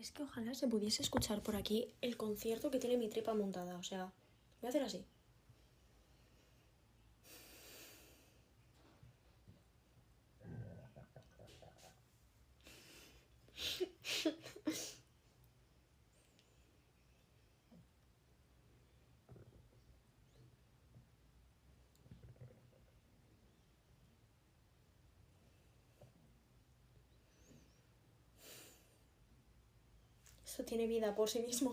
Es que ojalá se pudiese escuchar por aquí el concierto que tiene mi tripa montada. O sea, voy a hacer así. Esto tiene vida por sí mismo.